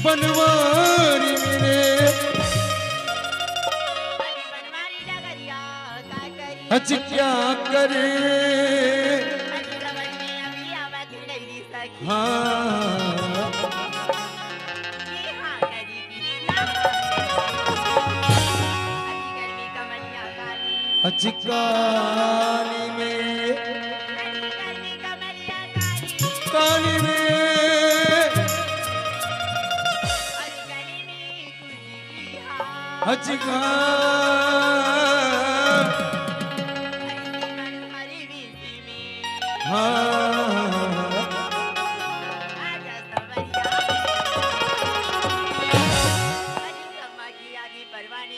बनवारी मेरे हज क्या करे हाँ अचिकानी में काली में अचिका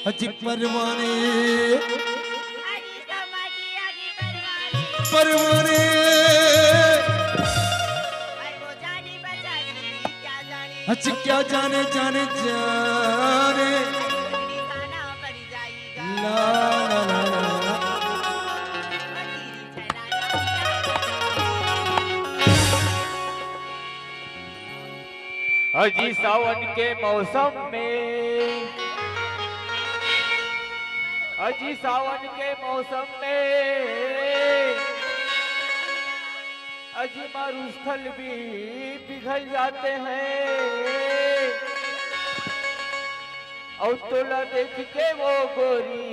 अजी परवाने परवाने अजी क्या जाने जाने जाने ला ला ला अजी सावन के मौसम में अजी सावन के मौसम में अजी मरुस्थल भी पिघल जाते हैं और तोला देख के वो गोरी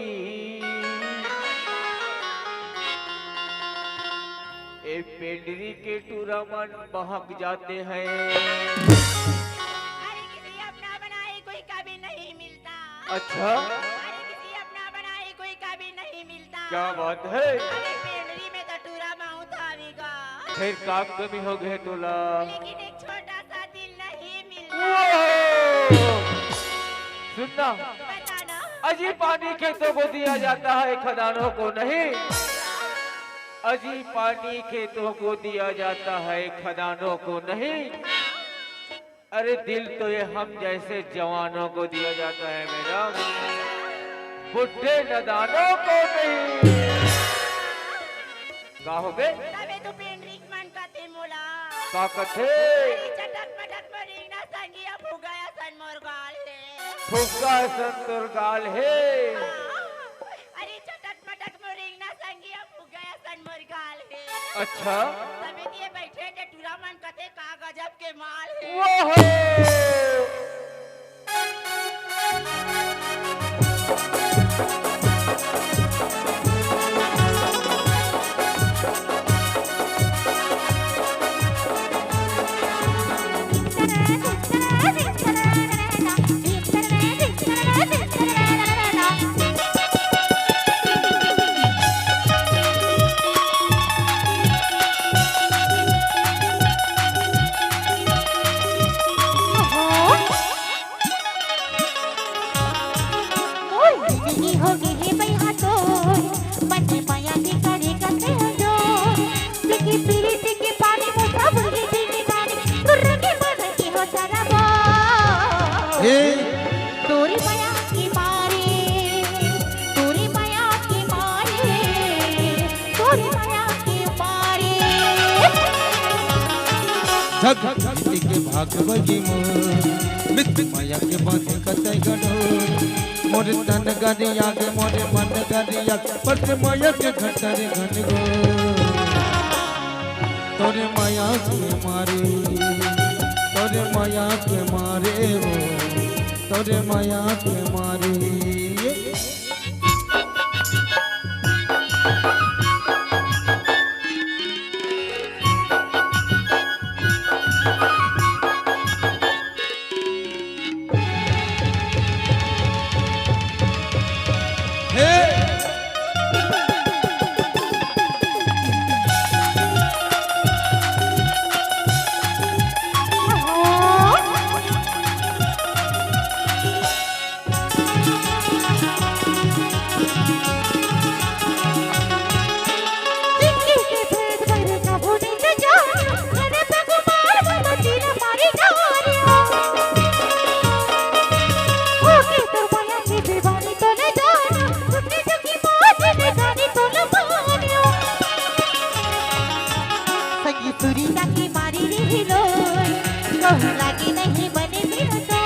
ए पेंडरी के टूरा मन बहक जाते हैं। अरे किसी अपना बनाए कोई कभी नहीं मिलता। अच्छा क्या बात है? अरे पेंडरी में तो टूरा माहू था अविगा। फिर का कमी हो गए तोला? लेकिन एक छोटा सा दिल नहीं मिलता। सुनना बताना। अजी पानी खेतों को दिया जाता है खदानों को नहीं। अजी पानी खेतों को दिया जाता है खदानों को नहीं। अरे दिल तो ये हम जैसे जवानों को दिया जाता है मेरा, बुढ़े नदानों को नहीं। का हो गए? तबे तो पेंडरी मन काते मोला। का कथे? चटक पटक मरीना संगिया फुगाया सन मोरगाल है। फुगा सन तुरगाल है। अरे चटक पटक मरीना संगिया फुगाया सन मोरगाल है। अच्छा तबे दिए बैठे के टूरा मन काते का गजब के माल है। वो तोरी माया की मारे, तोरी माया की मारे, तोरी माया की मारे। झग के भाग बगी मोर मित माया के बातें कतई गडो मोर तन गरिया के मोर मन गरिया पर माया के घटर घन गो तोरे माया के मारे तोरे माया के मारे हो तोरे माया के मारे। सुरीता की मारी रे हिलो, कहूँ लागे नहीं बने मेरा तो।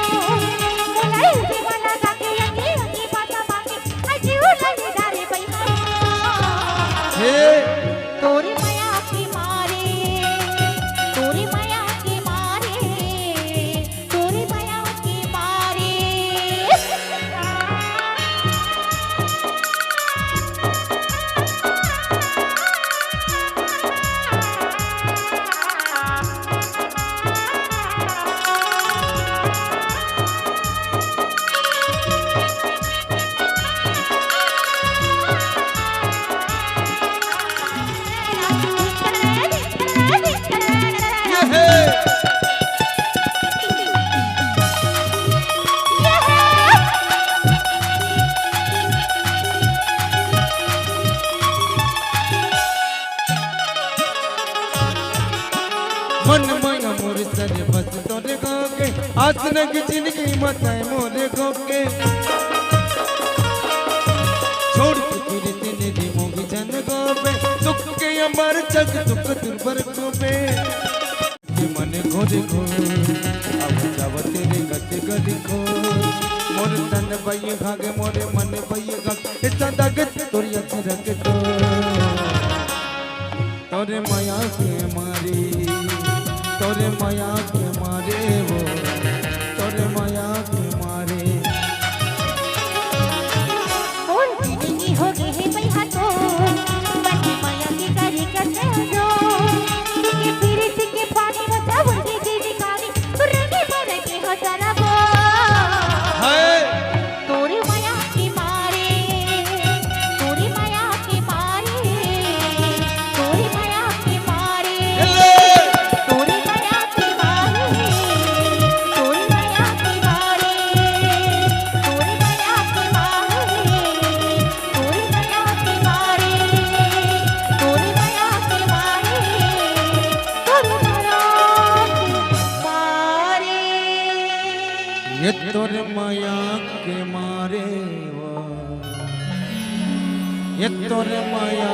मन माया मोर सरे बस तोरे गोके आसन की जिंदगी मताए मोरे गोके छोड़ के फिर तेने दी मोगी जन गोपे सुख के अमर जग दुख दुर्बर गोपे मन घोरे घोर अब जाव तेरे गति गति खो मोर तन बई भागे मोरे मन बई भाग इतना दगत तोरी अचरक तो तोरे माया के मारे तोरे माया के मारे वो तोरे माया के मारे और जिंदगी हो गई है भाई हाथों बनी माया के करे करते हो के फिर के पानी बचा बोलते दीदी काली रंगे पर के हो सारा वो हाय तोरे माया के मारे तोरे माया के मारे तोरे माया के मारे तोरे माया के मारे तोरे माया के मारे तोरे माया के मारे तोरे माया के मारे तोरे माया के मारे तोरे माया के मारे ये तोरे माया के मारे वो ये तोरे माया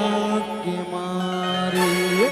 के मारे